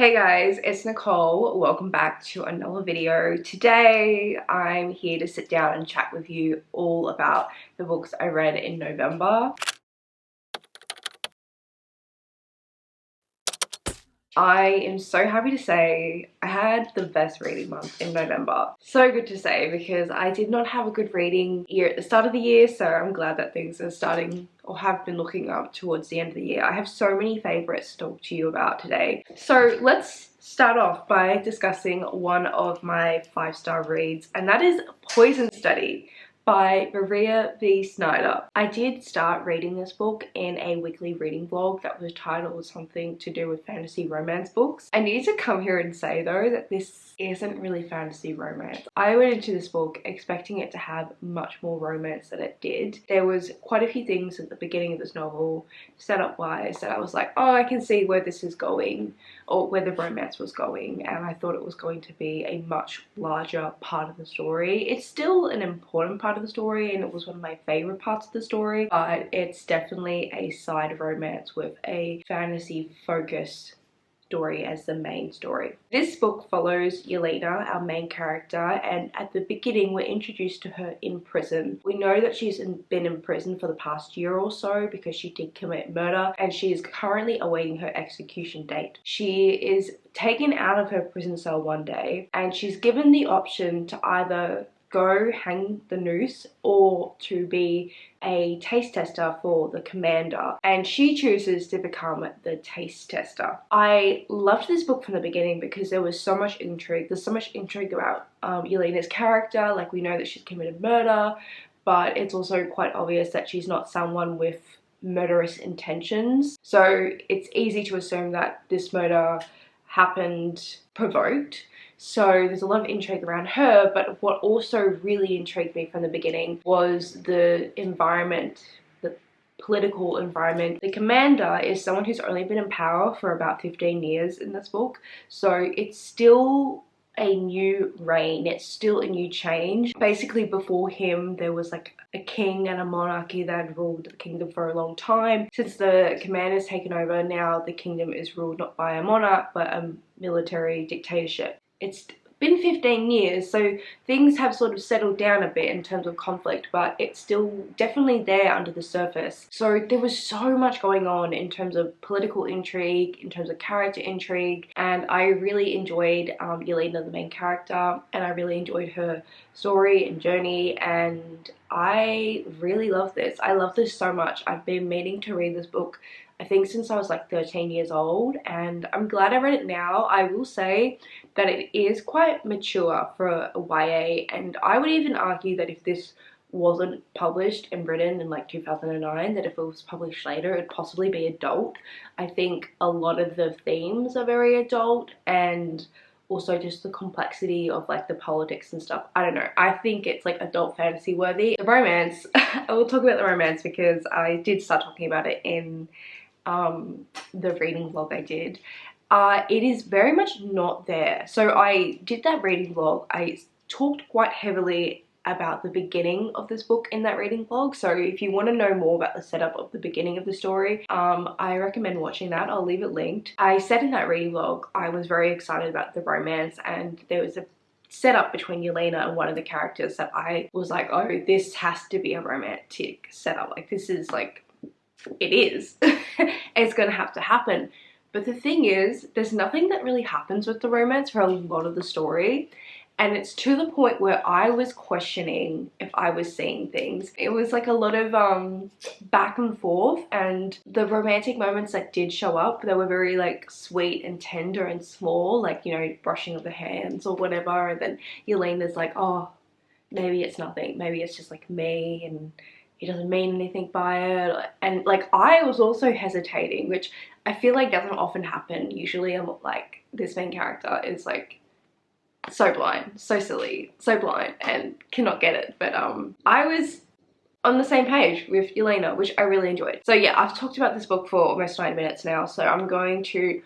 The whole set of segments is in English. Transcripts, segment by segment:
Hey guys, it's Nicole. Welcome back to another video. Today I'm here to sit down and chat with you all about the books I read in November. I am so happy to say I had the best reading month in November. So good to say, because I did not have a good reading year at the start of the year, so I'm glad that things are starting or have been looking up towards the end of the year. I have so many favorites to talk to you about today. So let's start off by discussing one of my 5-star reads, and that is Poison Study by Maria V. Snyder. I did start reading this book in a weekly reading vlog that was titled something to do with fantasy romance books. I need to come here and say though that this isn't really fantasy romance. I went into this book expecting it to have much more romance than it did. There was quite a few things at the beginning of this novel, setup wise, that I was like, oh, I can see where this is going, or where the romance was going, and I thought it was going to be a much larger part of the story. It's still an important part of the story, and it was one of my favorite parts of the story, but it's definitely a side romance with a fantasy focused story as the main story. This book follows Yelena, our main character, and at the beginning we're introduced to her in prison. We know that she's been in prison for the past year or so because she did commit murder, and she is currently awaiting her execution date. She is taken out of her prison cell one day, and she's given the option to either go hang the noose or to be a taste tester for the commander, and she chooses to become the taste tester. I loved this book from the beginning because there was so much intrigue. There's so much intrigue about Yelena's character. Like, we know that she's committed murder, but it's also quite obvious that she's not someone with murderous intentions, so it's easy to assume that this murder happened provoked. So there's a lot of intrigue around her, but what also really intrigued me from the beginning was the environment, the political environment. The commander is someone who's only been in power for about 15 years in this book, so it's still a new reign, it's still a new change. Basically before him there was like a king and a monarchy that had ruled the kingdom for a long time. Since the commander's taken over, now the kingdom is ruled not by a monarch but a military dictatorship. It's been 15 years, so things have sort of settled down a bit in terms of conflict, but it's still definitely there under the surface. So there was so much going on in terms of political intrigue, in terms of character intrigue, and I really enjoyed Yelena, the main character, and I really enjoyed her story and journey, and I really love this. I love this so much. I've been meaning to read this book, I think, since I was like 13 years old, and I'm glad I read it now. I will say that it is quite mature for a YA, and I would even argue that if this wasn't published and written in like 2009, that if it was published later it'd possibly be adult. I think a lot of the themes are very adult, and also just the complexity of like the politics and stuff. I don't know, I think it's like adult fantasy worthy. The romance, I will talk about the romance because I did start talking about it in the reading vlog I did. It is very much not there. So I did that reading vlog. I talked quite heavily about the beginning of this book in that reading vlog, so if you want to know more about the setup of the beginning of the story, I recommend watching that. I'll leave it linked. I said in that reading vlog I was very excited about the romance, and there was a setup between Yelena and one of the characters that I was like, oh, this has to be a romantic setup. Like, this is like, it is. It's gonna have to happen. But the thing is, there's nothing that really happens with the romance for a lot of the story, and it's to the point where I was questioning if I was seeing things. It was like a lot of back and forth, and the romantic moments that did show up, they were very like sweet and tender and small, like, you know, brushing of the hands or whatever, and then Yelena's like, oh, maybe it's nothing, maybe it's just like me, and he doesn't mean anything by it. And like, I was also hesitating, which I feel like doesn't often happen. Usually I'm like, this main character is like so blind, so silly, so blind, and cannot get it. But I was on the same page with Yelena, which I really enjoyed. So yeah, I've talked about this book for almost 9 minutes now, so I'm going to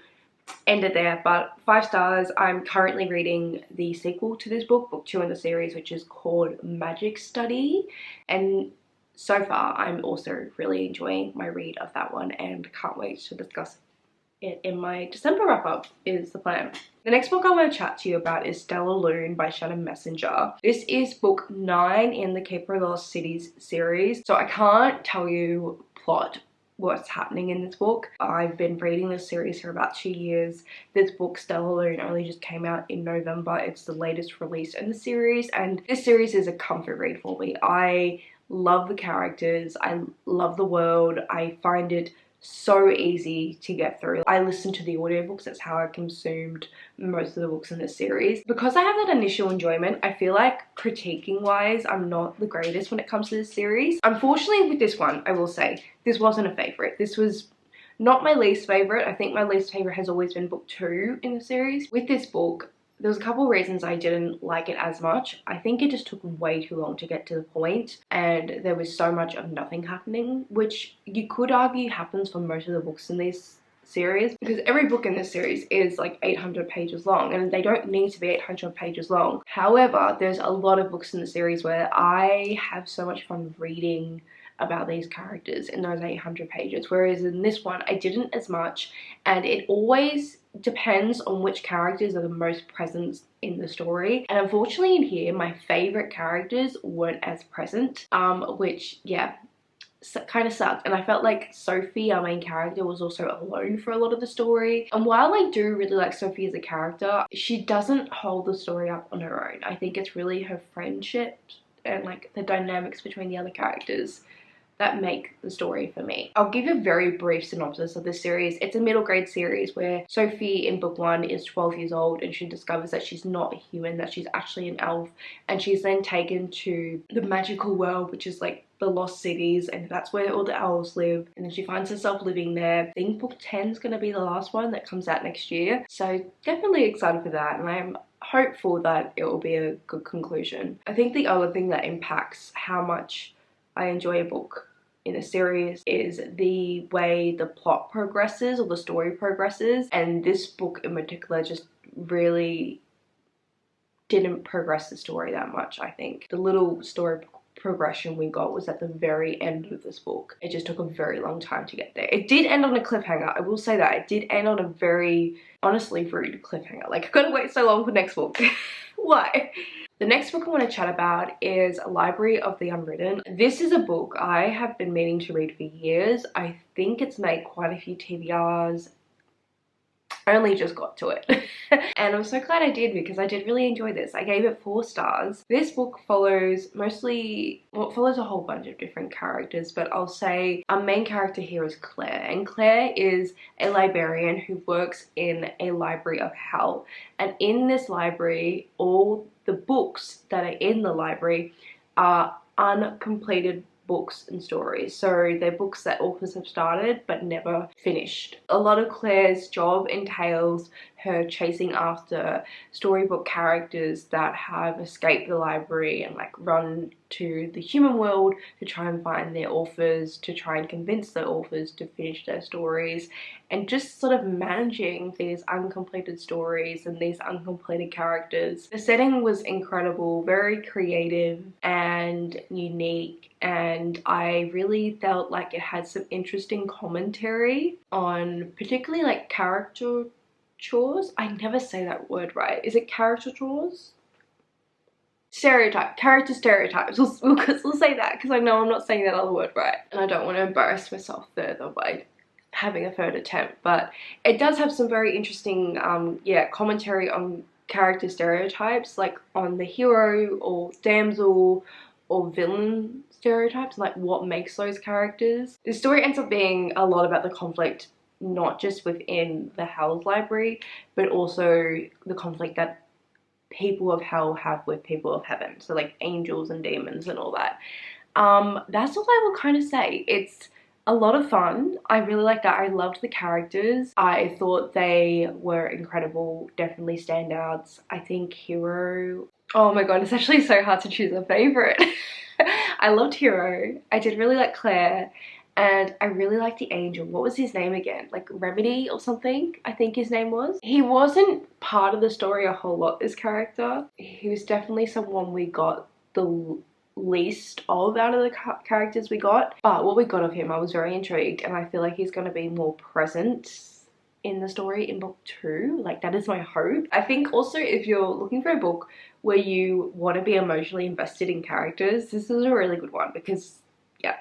end it there. But 5 stars. I'm currently reading the sequel to this book, book 2 in the series, which is called Magic Study, and so far I'm also really enjoying my read of that one and can't wait to discuss it in my December wrap up is the plan. The next book I want to chat to you about is Stellalune by Shannon Messenger. This is book 9 in the Keeper of the Lost Cities series. So I can't tell you plot what's happening in this book. I've been reading this series for about 2 years. This book, Stellalune, only just came out in November. It's the latest release in the series, and this series is a comfort read for me. I love the characters, I love the world, I find it so easy to get through. I listen to the audiobooks, that's how I consumed most of the books in this series. Because I have that initial enjoyment, I feel like critiquing wise, I'm not the greatest when it comes to this series. Unfortunately with this one, I will say, this wasn't a favourite. This was not my least favourite. I think my least favourite has always been book 2 in the series. With this book, there was a couple of reasons I didn't like it as much. I think it just took way too long to get to the point, and there was so much of nothing happening, which you could argue happens for most of the books in this series, because every book in this series is like 800 pages long, and they don't need to be 800 pages long. However, there's a lot of books in the series where I have so much fun reading about these characters in those 800 pages, whereas in this one I didn't as much, and it always depends on which characters are the most present in the story. And unfortunately in here, my favorite characters weren't as present, which, yeah, kind of sucked. And I felt like Sophie, our main character, was also alone for a lot of the story. And while I do really like Sophie as a character, she doesn't hold the story up on her own. I think it's really her friendships and like the dynamics between the other characters that make the story for me. I'll give you a very brief synopsis of this series. It's a middle grade series where Sophie in book 1 is 12 years old, and she discovers that she's not a human, that she's actually an elf, and she's then taken to the magical world, which is like the lost cities, and that's where all the elves live. And then she finds herself living there. I think book 10 is going to be the last one that comes out next year, so definitely excited for that, and I'm hopeful that it will be a good conclusion. I think the other thing that impacts how much I enjoy a book in a series is the way the plot progresses or the story progresses, and this book in particular just really didn't progress the story that much. I think the little story progression we got was at the very end of this book. It just took a very long time to get there. It did end on a cliffhanger, I will say that. It did end on a very, honestly, rude cliffhanger. Like, I couldn't wait so long for next book. Why? The next book I want to chat about is Library of the Unwritten. This is a book I have been meaning to read for years. I think it's made quite a few TBRs. I only just got to it. And I'm so glad I did, because I did really enjoy this. I gave it 4 stars. This book follows mostly, well, it follows a whole bunch of different characters, but I'll say our main character here is Claire. And Claire is a librarian who works in a library of hell. And in this library, all the books that are in the library are uncompleted books and stories. So they're books that authors have started but never finished. A lot of Claire's job entails her chasing after storybook characters that have escaped the library and like run to the human world to try and find their authors, to try and convince the authors to finish their stories, and just sort of managing these uncompleted stories and these uncompleted characters. The setting was incredible, very creative and unique, and I really felt like it had some interesting commentary on particularly like character chores. I never say that word right. Is it character chores? Character stereotypes. We'll say that, because I know I'm not saying that other word right, and I don't want to embarrass myself further by having a third attempt. But it does have some very interesting commentary on character stereotypes, like on the hero or damsel or villain stereotypes, like what makes those characters. The story ends up being a lot about the conflict, not just within the Hell's Library, but also the conflict that people of hell have with people of heaven, so like angels and demons and all that. That's all I will kind of say. It's a lot of fun. I really like that. I loved the characters. I thought they were incredible, definitely standouts. I think Hero, oh my god, it's actually so hard to choose a favorite. I loved Hero. I did really like Claire, and I really liked the angel. What was his name again? Like Remedy or something, I think his name was. He wasn't part of the story a whole lot, this character. He was definitely someone we got the least of out of the characters we got. But what we got of him, I was very intrigued, and I feel like he's going to be more present in the story in book 2. Like, that is my hope. I think also if you're looking for a book where you want to be emotionally invested in characters, this is a really good one because, yeah,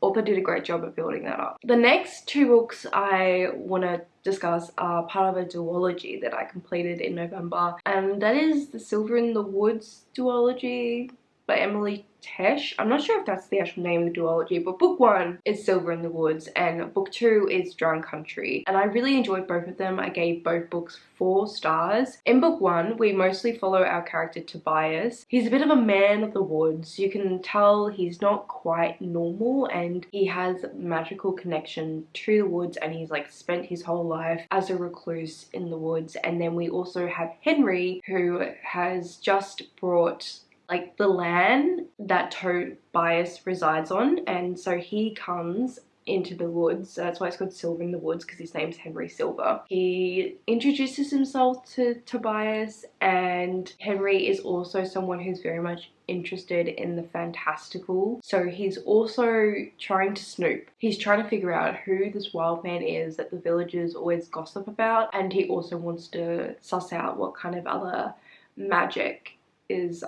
author did a great job of building that up. The next 2 books I want to discuss are part of a duology that I completed in November, and that is the Silver in the Woods duology by Emily Tesh. I'm not sure if that's the actual name of the duology, but book 1 is Silver in the Woods and book 2 is Drowned Country, and I really enjoyed both of them. I gave both books 4 stars. In book 1, we mostly follow our character Tobias. He's a bit of a man of the woods. You can tell he's not quite normal and he has magical connection to the woods, and he's like spent his whole life as a recluse in the woods. And then we also have Henry, who has just brought like the land that Tobias resides on, and so he comes into the woods. So that's why it's called Silver in the Woods, because his name's Henry Silver. He introduces himself to Tobias, and Henry is also someone who's very much interested in the fantastical. So he's also trying to snoop. He's trying to figure out who this wild man is that the villagers always gossip about, and he also wants to suss out what kind of other magic is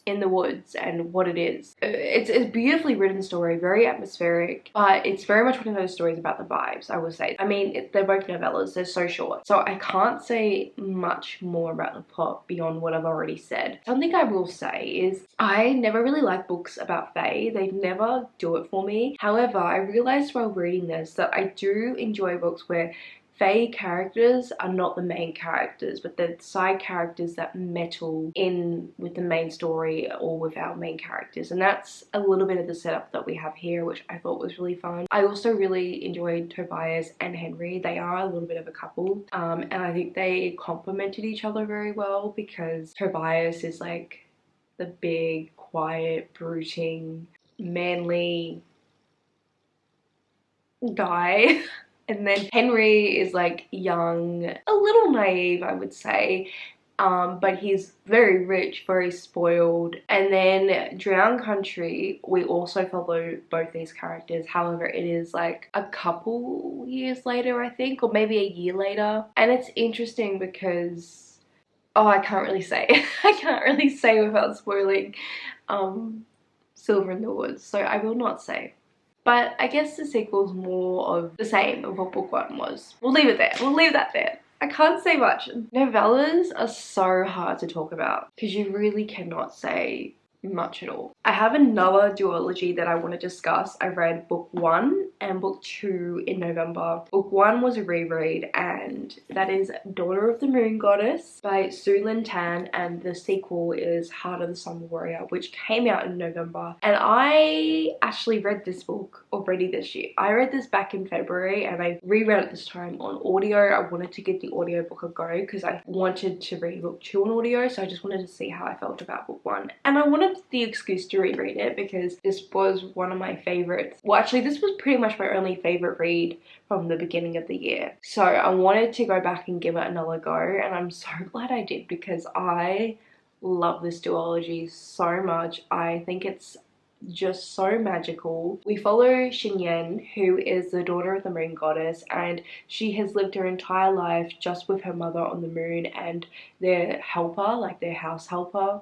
in the woods and what it is. It's a beautifully written story, very atmospheric, but it's very much one of those stories about the vibes, I will say. I mean, they're both novellas, they're so short, so I can't say much more about the plot beyond what I've already said. Something I will say is I never really like books about fae. They never do it for me. However, I realized while reading this that I do enjoy books where fae characters are not the main characters, but the side characters that meddle in with the main story or with our main characters, and that's a little bit of the setup that we have here, which I thought was really fun. I also really enjoyed Tobias and Henry. They are a little bit of a couple, and I think they complemented each other very well, because Tobias is like the big, quiet, brooding, manly guy. And then Henry is like young, a little naive, I would say, but he's very rich, very spoiled. And then Drowned Country, we also follow both these characters. However, it is like a couple years later, I think, or maybe a year later. And it's interesting because, oh, I can't really say. I can't really say without spoiling Silver in the Woods, so I will not say. But I guess the sequel's more of the same of what book 1 was. We'll leave it there. We'll leave that there. I can't say much. Novellas are so hard to talk about because you really cannot say much at all. I have another duology that I want to discuss. I read book 1 and book 2 in November. Book 1 was a reread, and that is Daughter of the Moon Goddess by Su Lin Tan, and the sequel is Heart of the Summer Warrior, which came out in November. And I actually read this book already this year. I read this back in February and I reread it this time on audio. I wanted to give the audiobook a go because I wanted to read book 2 on audio, so I just wanted to see how I felt about book 1. And I wanted the excuse to reread it because this was one of my favorites. Well, actually, this was pretty much my only favorite read from the beginning of the year. So I wanted to go back and give it another go, and I'm so glad I did because I love this duology so much. I think it's just so magical. We follow Xinyan, who is the daughter of the moon goddess, and she has lived her entire life just with her mother on the moon and their helper, like their house helper.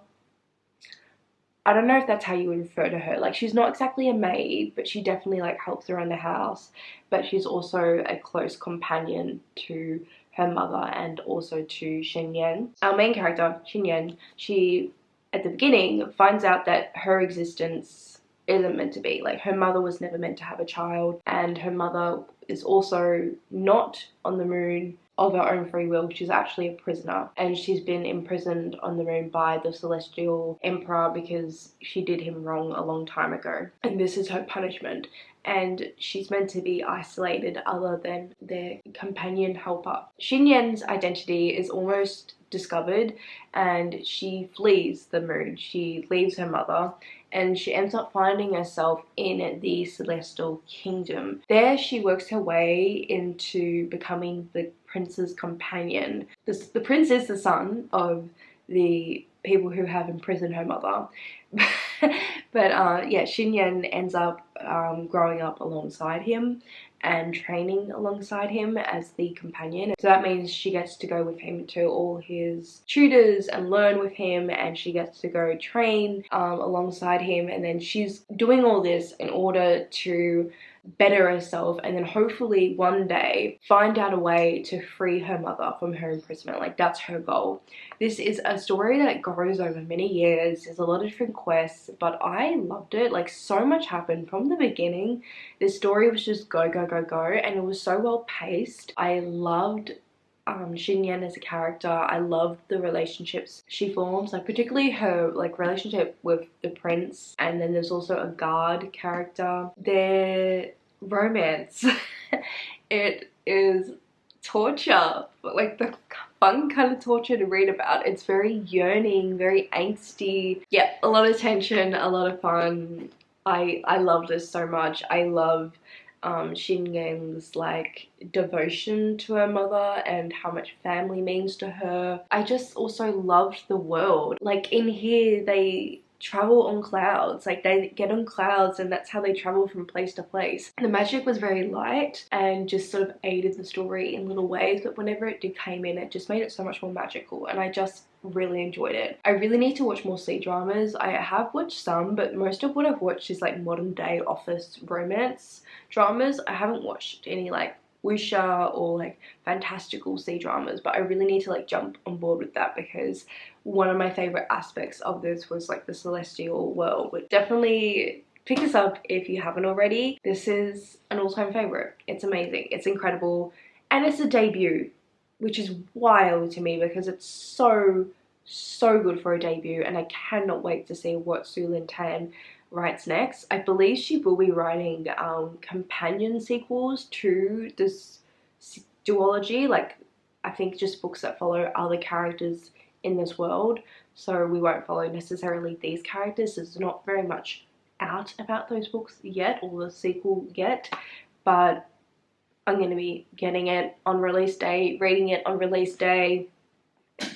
I don't know if that's how you would refer to her. Like, she's not exactly a maid, but she definitely like helps around the house, but she's also a close companion to her mother and also to Xinyan. Our main character, Xinyan, she at the beginning finds out that her existence isn't meant to be. Like, her mother was never meant to have a child, and her mother is also not on the moon of her own free will. She's actually a prisoner, and she's been imprisoned on the moon by the celestial emperor because she did him wrong a long time ago, and this is her punishment. And she's meant to be isolated other than their companion helper. Xinyan's identity is almost discovered and she flees the moon. She leaves her mother and she ends up finding herself in the celestial kingdom. There she works her way into becoming the prince's companion. The prince is the son of the people who have imprisoned her mother. But yeah, Xinyan ends up growing up alongside him, and training alongside him as the companion. So that means she gets to go with him to all his tutors and learn with him, and she gets to go train alongside him, and then she's doing all this in order to better herself and then hopefully one day find out a way to free her mother from her imprisonment. Like, that's her goal. This is a story that goes over many years. There's a lot of different quests, but I loved it. Like, so much happened from the beginning. This story was just go, go, go, go, and it was so well paced. I loved Xinyan as a character. I loved the relationships she forms, like particularly her like relationship with the prince, and then there's also a guard character. Their romance it is torture, but like the fun kind of torture to read about. It's very yearning, very angsty. Yeah, a lot of tension, a lot of fun. I love this so much. I love Xinyan's like devotion to her mother and how much family means to her. I just also loved the world. Like, in here they travel on clouds. Like, they get on clouds and that's how they travel from place to place. The magic was very light and just sort of aided the story in little ways, but whenever it did came in, it just made it so much more magical, and I just really enjoyed it. I really need to watch more C-dramas. I have watched some, but most of what I've watched is like modern day office romance dramas. I haven't watched any like wuxia or like fantastical C-dramas, but I really need to like jump on board with that, because one of my favorite aspects of this was like the celestial world. But definitely pick this up if you haven't already. This is an all-time favorite. It's amazing, it's incredible, and it's a debut, which is wild to me because it's so good for a debut, and I cannot wait to see what Su Lin Tan writes next. I believe she will be writing companion sequels to this duology, like I think just books that follow other characters in this world, so we won't follow necessarily these characters. There's not very much out about those books yet, or the sequel yet, but I'm going to be getting it on release day, reading it on release day.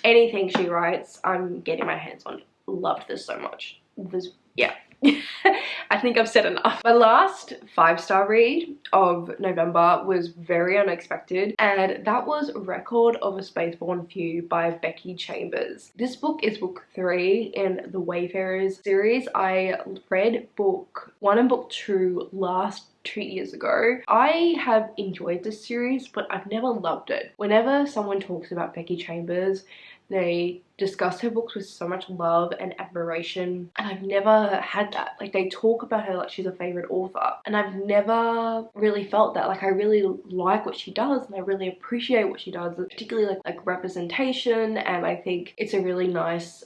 Anything she writes, I'm getting my hands on. Loved this so much. Yeah. I think I've said enough. My last 5-star read of November was very unexpected, and that was Record of a Spaceborne Few by Becky Chambers. This book is book 3 in the Wayfarers series. I read book 1 and book 2 last 2 years ago. I have enjoyed this series, but I've never loved it. Whenever someone talks about Becky Chambers, they discuss her books with so much love and admiration, and I've never had that. Like, they talk about her like she's a favorite author, and I've never really felt that. Like, I really like what she does and I really appreciate what she does, particularly like representation, and I think it's a really nice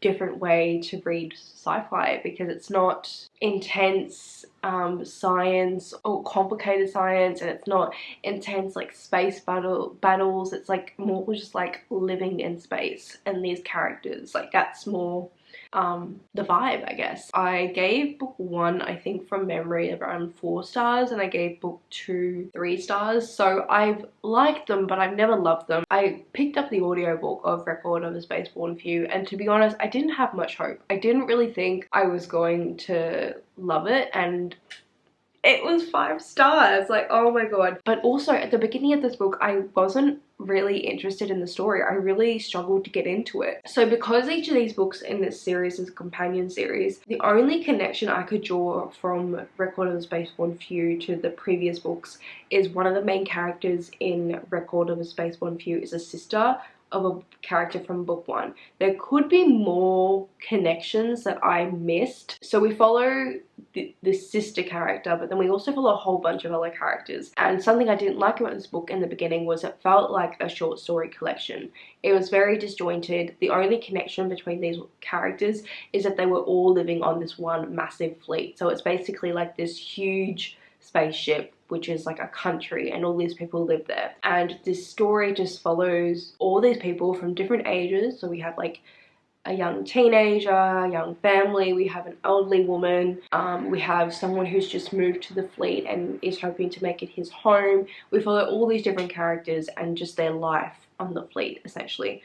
different way to read sci-fi, because it's not intense science or complicated science, and it's not intense like space battles. It's like more just like living in space and these characters. Like, that's more the vibe, I guess. I gave book 1, I think from memory, around 4 stars, and I gave book 2 3 stars. So I've liked them, but I've never loved them. I picked up the audiobook of Record of a Spaceborne Few, and to be honest, I didn't have much hope. I didn't really think I was going to love it, and it was 5 stars. Like, oh my god. But also at the beginning of this book, I wasn't really interested in the story. I really struggled to get into it. So because each of these books in this series is a companion series, the only connection I could draw from Record of the Spaceborne Few to the previous books is one of the main characters in Record of a Spaceborne Few is a sister of a character from book 1. There could be more connections that I missed. So we follow the sister character, but then we also follow a whole bunch of other characters. And something I didn't like about this book in the beginning was it felt like a short story collection. It was very disjointed. The only connection between these characters is that they were all living on this one massive fleet. So it's basically like this huge spaceship, which is like a country, and all these people live there. And this story just follows all these people from different ages. So we have like a young teenager, a young family, we have an elderly woman, we have someone who's just moved to the fleet and is hoping to make it his home. We follow all these different characters and just their life on the fleet, essentially.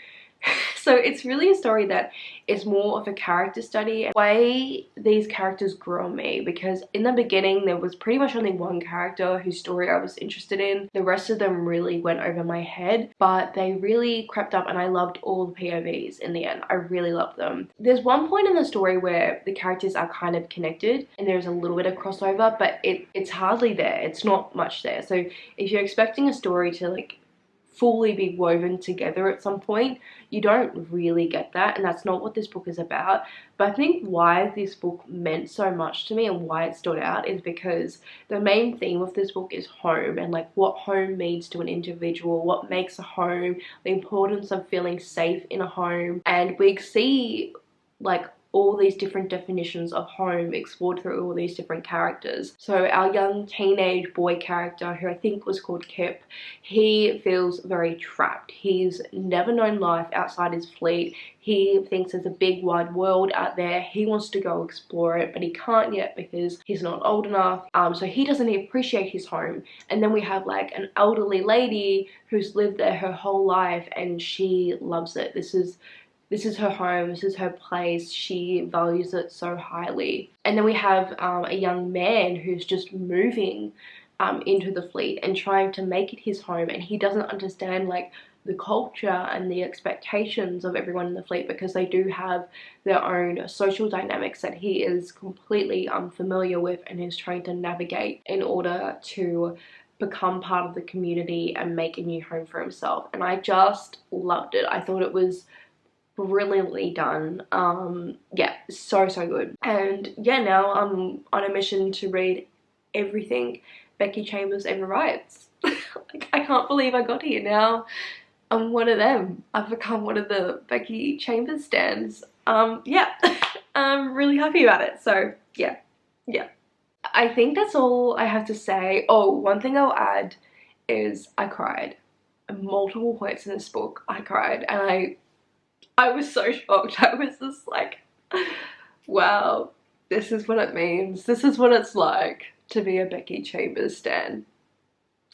So it's really a story that is more of a character study, the way these characters grew on me, because in the beginning there was pretty much only one character whose story I was interested in. The rest of them really went over my head, but they really crept up and I loved all the POVs in the end. I really loved them. There's one point in the story where the characters are kind of connected and there's a little bit of crossover, but it's hardly there. It's not much there. So if you're expecting a story to like fully be woven together at some point, you don't really get that, and that's not what this book is about. But I think why this book meant so much to me and why it stood out is because the main theme of this book is home, and like what home means to an individual, what makes a home, the importance of feeling safe in a home. And we see like all these different definitions of home explored through all these different characters. So our young teenage boy character, who I think was called Kip, he feels very trapped. He's never known life outside his fleet. He thinks there's a big wide world out there. He wants to go explore it, but he can't yet because he's not old enough. So he doesn't appreciate his home. And then we have like an elderly lady who's lived there her whole life and she loves it. This is her home, this is her place, she values it so highly. And then we have a young man who's just moving into the fleet and trying to make it his home, and he doesn't understand like the culture and the expectations of everyone in the fleet because they do have their own social dynamics that he is completely unfamiliar with and is trying to navigate in order to become part of the community and make a new home for himself. And I just loved it. I thought it was brilliantly done. Yeah, so good. And yeah, now I'm on a mission to read everything Becky Chambers ever writes. Like, I can't believe I got here. Now I'm one of them. I've become one of the Becky Chambers stans. Yeah. I'm really happy about it. So yeah. I think that's all I have to say. Oh, one thing I'll add is I cried. At multiple points in this book I cried, and I was so shocked. I was just like, wow, this is what it means. This is what it's like to be a Becky Chambers stan.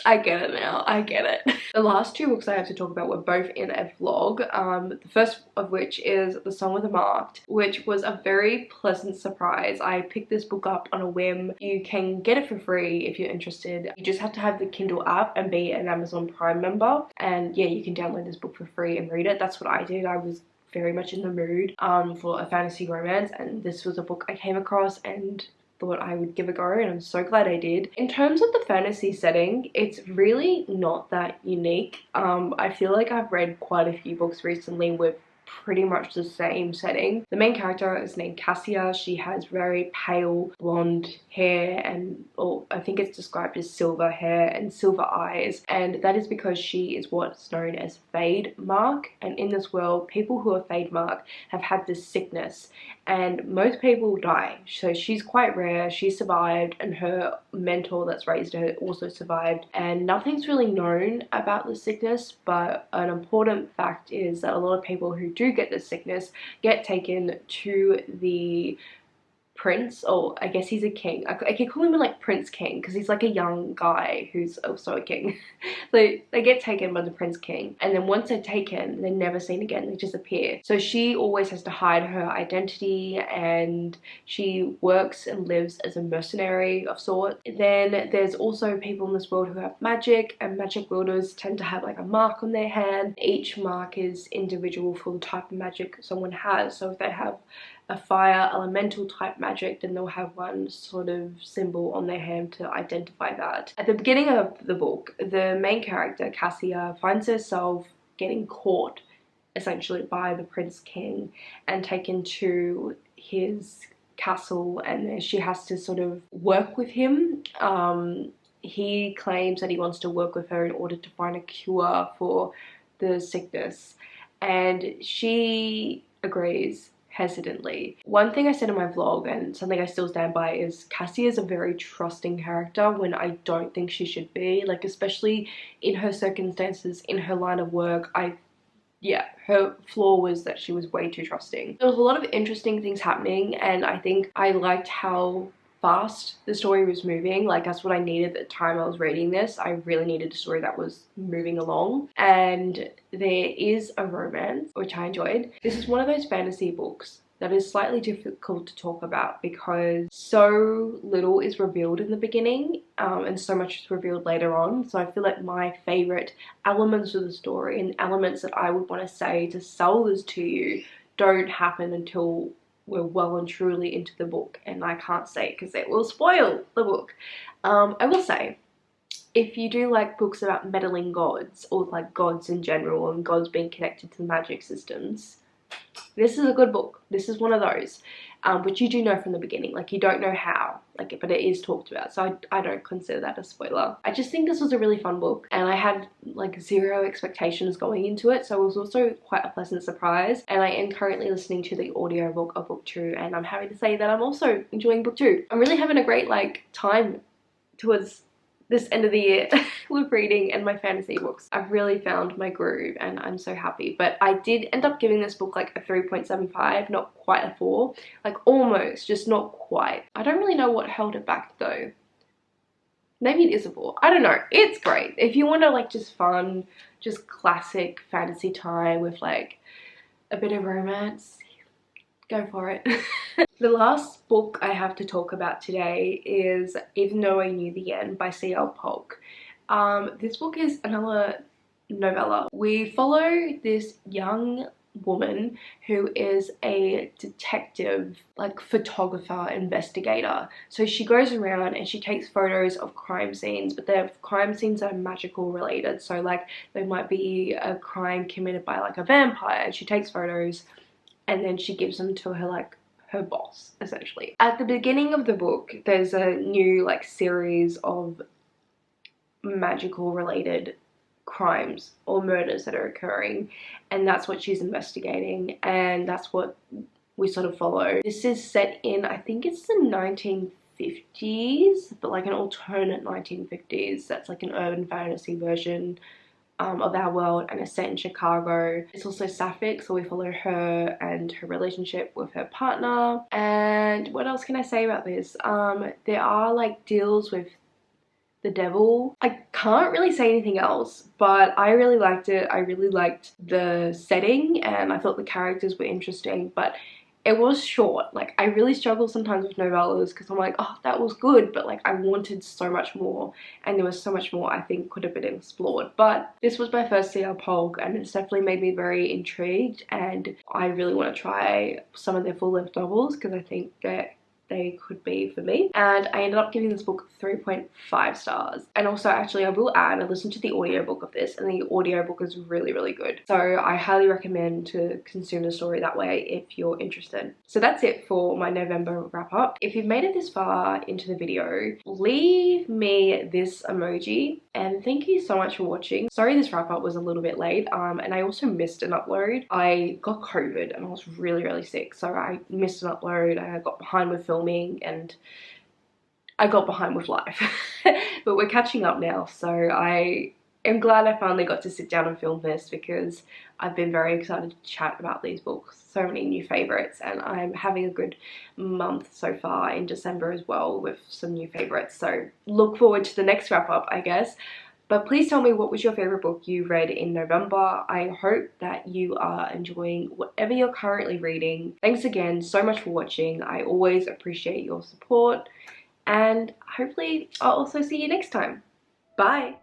I get it now. I get it. The last two books I have to talk about were both in a vlog. The first of which is The Song of the Marked, which was a very pleasant surprise. I picked this book up on a whim. You can get it for free if you're interested. You just have to have the Kindle app and be an Amazon Prime member. And yeah, you can download this book for free and read it. That's what I did. I was very much in the mood for a fantasy romance, and this was a book I came across and thought I would give a go, and I'm so glad I did. In terms of the fantasy setting, it's really not that unique. I feel like I've read quite a few books recently with pretty much the same setting. The main character is named Cassia. She has very pale blonde hair and, or I think it's described as silver hair and silver eyes, and that is because she is what's known as Fade Mark. And in this world, people who are Fade Mark have had this sickness, and most people die. So she's quite rare. She survived, and her mentor that's raised her also survived, and nothing's really known about the sickness, but an important fact is that a lot of people who do get this sickness get taken to the prince, or I guess he's a king. I keep calling him like Prince King because he's like a young guy who's also a king. So they get taken by the Prince King, and then once they're taken, they're never seen again. They disappear. So she always has to hide her identity, and she works and lives as a mercenary of sorts. Then there's also people in this world who have magic, and magic wielders tend to have like a mark on their hand. Each mark is individual for the type of magic someone has. So if they have a fire elemental type magic, then they'll have one sort of symbol on their hand to identify that. At the beginning of the book, the main character, Cassia, finds herself getting caught essentially by the Prince King and taken to his castle, and then she has to sort of work with him. He claims that he wants to work with her in order to find a cure for the sickness, and she agrees hesitantly. One thing I said in my vlog, and something I still stand by, is Cassie is a very trusting character when I don't think she should be, like especially in her circumstances, in her line of work. Her flaw was that she was way too trusting. There was a lot of interesting things happening, and I think I liked how fast the story was moving. Like, that's what I needed at the time I was reading this. I really needed a story that was moving along, and there is a romance, which I enjoyed. This is one of those fantasy books that is slightly difficult to talk about because so little is revealed in the beginning, and so much is revealed later on. So I feel like my favorite elements of the story and elements that I would want to say to sell this to you don't happen until we're well and truly into the book, and I can't say it because it will spoil the book. I will say, if you do like books about meddling gods, or like gods in general and gods being connected to magic systems, this is a good book. This is one of those, which you do know from the beginning. Like, you don't know how, like, but it is talked about, so I don't consider that a spoiler. I just think this was a really fun book, and I had like zero expectations going into it, so it was also quite a pleasant surprise. And I am currently listening to the audiobook of book 2, and I'm happy to say that I'm also enjoying book 2. I'm really having a great like time towards this end of the year with reading and my fantasy books. I've really found my groove and I'm so happy. But I did end up giving this book like a 3.75, not quite a 4, like almost, just not quite. I don't really know what held it back though. Maybe it is a 4, I don't know. It's great if you want to like just fun, just classic fantasy time with like a bit of romance. Go for it. The last book I have to talk about today is Even Though I Knew the End by C.L. Polk. This book is another novella. We follow this young woman who is a detective, like photographer, investigator. So she goes around and she takes photos of crime scenes, but they're crime scenes that are magical related. So like there might be a crime committed by like a vampire, and she takes photos and then she gives them to her boss, essentially. At the beginning of the book, there's a new like series of magical related crimes or murders that are occurring, and that's what she's investigating, and that's what we sort of follow. This is set in, I think it's the 1950s, but like an alternate 1950s. That's like an urban fantasy version of our world, and it's set in Chicago. It's also sapphic, so we follow her and her relationship with her partner. And what else can I say about this? There are like deals with the devil. I can't really say anything else, but I really liked it. I really liked the setting and I thought the characters were interesting, but it was short. Like, I really struggle sometimes with novellas because I'm like, oh, that was good, but like I wanted so much more, and there was so much more I think could have been explored. But this was my first C.L. Polk, and it's definitely made me very intrigued, and I really want to try some of their full-length novels because I think that they could be for me. And I ended up giving this book 3.5 stars. And also, actually, I will add, I listened to the audiobook of this, and the audiobook is really, really good. So I highly recommend to consume the story that way if you're interested. So that's it for my November wrap up. If you've made it this far into the video, leave me this emoji, and thank you so much for watching. Sorry this wrap up was a little bit late, and I also missed an upload. I got COVID and I was really, really sick, so I missed an upload and I got behind with filming and I got behind with life. But we're catching up now, so I am glad I finally got to sit down and film this because I've been very excited to chat about these books. So many new favorites, and I'm having a good month so far in December as well with some new favorites. So look forward to the next wrap up, I guess. But please tell me, what was your favorite book you read in November? I hope that you are enjoying whatever you're currently reading. Thanks again so much for watching. I always appreciate your support, and hopefully I'll also see you next time. Bye!